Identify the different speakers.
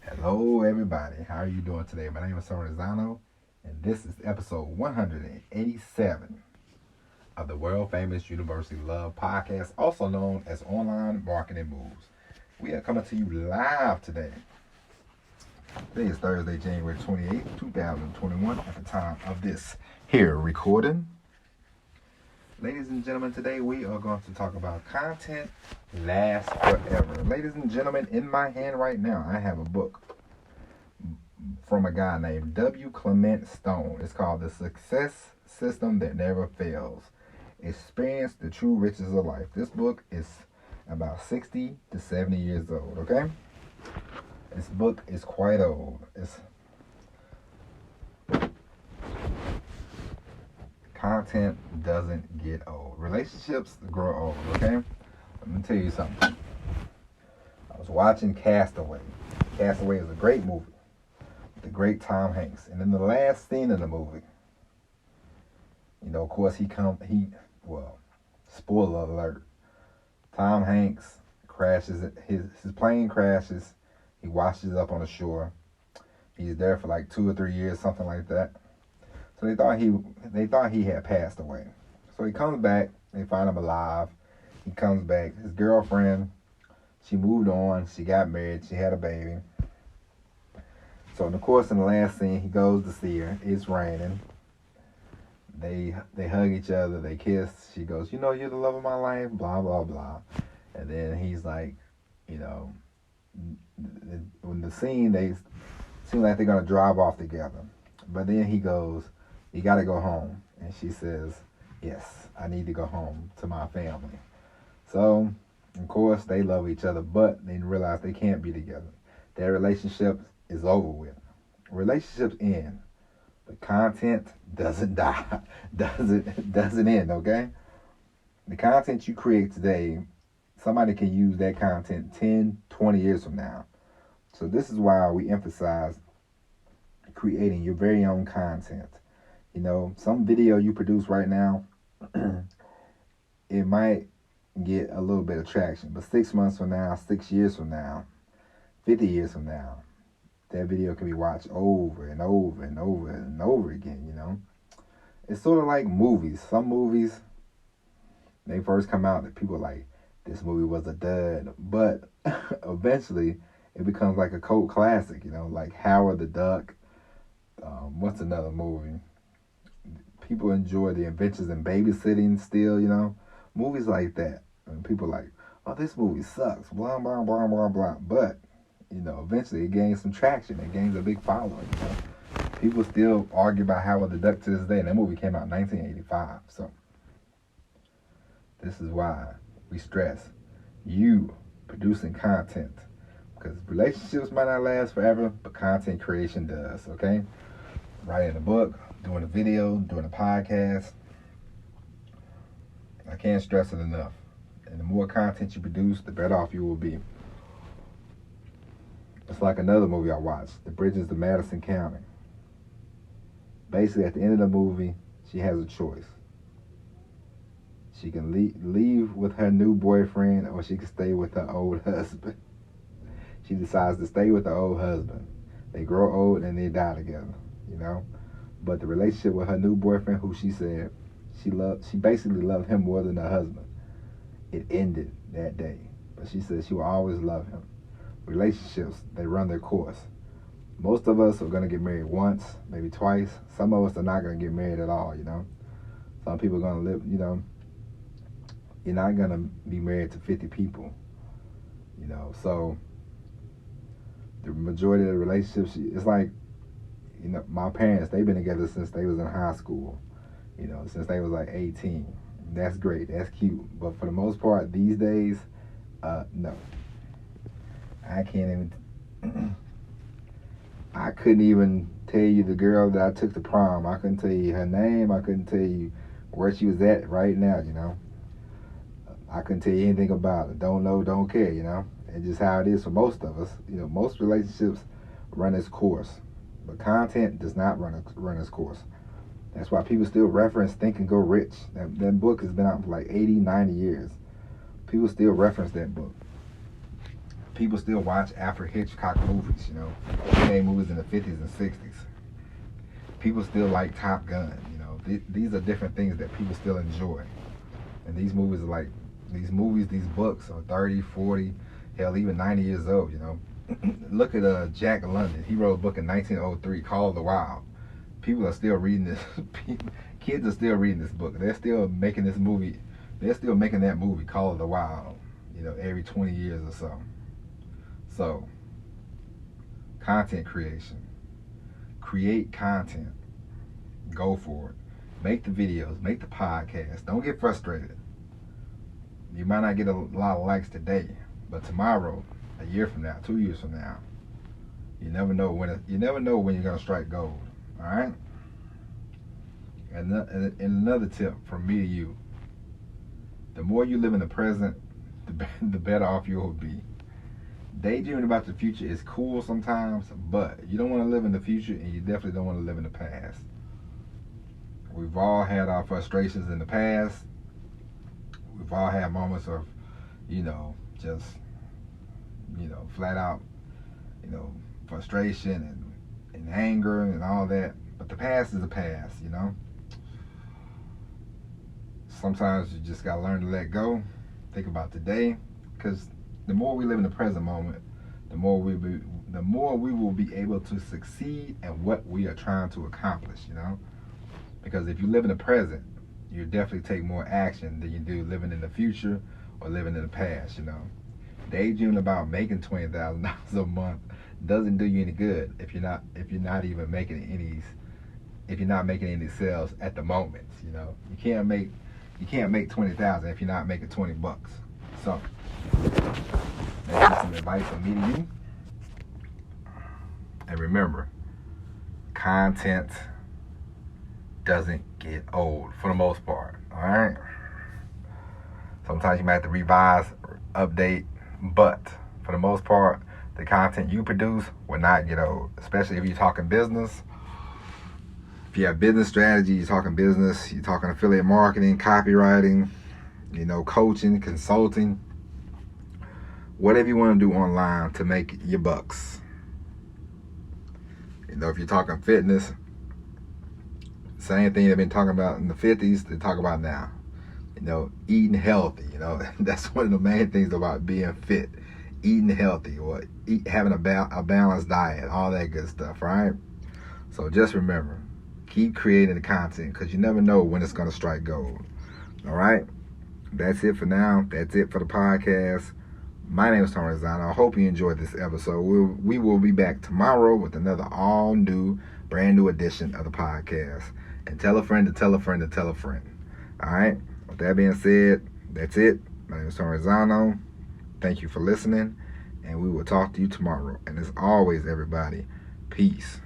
Speaker 1: Hello, everybody. How are you doing today? My name is Sorizano, and this is episode 187 of the world famous University Love podcast, also known as Online Marketing Moves. We are coming to you live today. Today is Thursday, January 28th, 2021, at the time of this here recording. Ladies and gentlemen, today we are going to talk about content lasts forever. Ladies and gentlemen, in my hand right now, I have a book from a guy named W. Clement Stone. It's called The Success System That Never Fails. Experience the True Riches of Life. This book is about 60 to 70 years old, okay? This book is quite old. Content doesn't get old. Relationships grow old, okay? Let me tell you something. I was watching Castaway. Castaway is a great movie. The great Tom Hanks. And in the last scene of the movie, of course spoiler alert, Tom Hanks crashes, his plane crashes, he washes up on the shore. He's there for like 2 or 3 years, something like that. So they thought he had passed away. So he comes back, they find him alive. He comes back, his girlfriend, she moved on, she got married, she had a baby. So of course in the last scene, he goes to see her. It's raining. They hug each other. They kiss. She goes, you're the love of my life. Blah blah blah. And then he's like, when the scene, they seem like they're gonna drive off together. But then he goes, "You gotta go home." And she says, "Yes, I need to go home to my family." So of course they love each other, but they realize they can't be together. Their relationship is over with. Relationships end, but content doesn't die. doesn't end, okay? The content you create today, somebody can use that content 10, 20 years from now. So this is why we emphasize creating your very own content. Some video you produce right now, it might get a little bit of traction, but 6 months from now, 6 years from now, 50 years from now, that video can be watched over and over and over and over again, It's sort of like movies. Some movies, they first come out and people are like, this movie was a dud. But eventually, it becomes like a cult classic, like Howard the Duck. What's another movie? People enjoy The Adventures in Babysitting still, Movies like that. And people are like, oh, this movie sucks, blah, blah, blah, blah, blah. But eventually it gains some traction. It gains a big following. People still argue about Howard the Duck to this day, and that movie came out in 1985. So this is why we stress you producing content, because relationships might not last forever, but content creation does. Okay, writing a book, doing a video, doing a podcast. I can't stress it enough. And the more content you produce, the better off you will be. It's like another movie I watched, The Bridges to Madison County. Basically, at the end of the movie, she has a choice. She can leave with her new boyfriend, or she can stay with her old husband. She decides to stay with her old husband. They grow old and they die together, But the relationship with her new boyfriend, who she said she basically loved him more than her husband, it ended that day. But she said she will always love him. Relationships, they run their course. Most of us are going to get married once, maybe twice. Some of us are not going to get married at all, Some people are going to live, you're not going to be married to 50 people, So the majority of the relationships, it's like, my parents, they've been together since they was in high school, since they was like 18. That's great. That's cute. But for the most part, these days, no. I can't even... I couldn't even tell you the girl that I took to prom. I couldn't tell you her name. I couldn't tell you where she was at right now, I couldn't tell you anything about her. Don't know, don't care, It's just how it is for most of us. Most relationships run its course. But content does not run its course. That's why people still reference Think and Go Rich. That book has been out for like 80, 90 years. People still reference that book. People still watch Alfred Hitchcock movies, you know. He made movies in the 50s and 60s. People still like Top Gun, you know. These are different things that people still enjoy. And these movies are like, these books are 30, 40, hell, even 90 years old, you know. Look at Jack London. He wrote a book in 1903 called The Wild. People are still reading this. Kids are still reading this book. They're still making this movie. They're still making that movie called The Wild, you know, every 20 years or so. So, content creation. Create content. Go for it. Make the videos. Make the podcast. Don't get frustrated. You might not get a lot of likes today, but tomorrow, a year from now, 2 years from now, you never know when you're gonna strike gold. All right. And another tip from me to you: the more you live in the present, the better off you will be. Daydreaming about the future is cool sometimes, but you don't want to live in the future, and you definitely don't want to live in the past. We've all had our frustrations in the past. We've all had moments of, you know, just, you know, flat out, you know, frustration and anger and all that. But the past is the past, you know. Sometimes you just gotta learn to let go. Think about today, because the more we live in the present moment, the more we will be able to succeed at what we are trying to accomplish, you know. Because if you live in the present, you definitely take more action than you do living in the future or living in the past, you know. Daydreaming about making $20,000 a month doesn't do you any good if you're not making any sales at the moment, you know. You can't make $20,000 if you're not making $20. So that's some advice from me to you. And remember, content doesn't get old for the most part. All right. Sometimes you might have to revise, update, but for the most part, the content you produce will not get old. Especially if you're talking business. If you have business strategy, you're talking business, you're talking affiliate marketing, copywriting, you know, coaching, consulting, whatever you want to do online to make your bucks. You know, if you're talking fitness, same thing they've been talking about in the 50s, they talk about now. You know, eating healthy, you know, that's one of the main things about being fit. Eating healthy or having a balanced diet, all that good stuff, right? So just remember, keep creating the content because you never know when it's going to strike gold. All right? That's it for now. That's it for the podcast. My name is Tony Zano. I hope you enjoyed this episode. We will be back tomorrow with another brand new edition of the podcast. And tell a friend to tell a friend to tell a friend. All right? With that being said, that's it. My name is Tony Zano. Thank you for listening. And we will talk to you tomorrow. And as always, everybody, peace.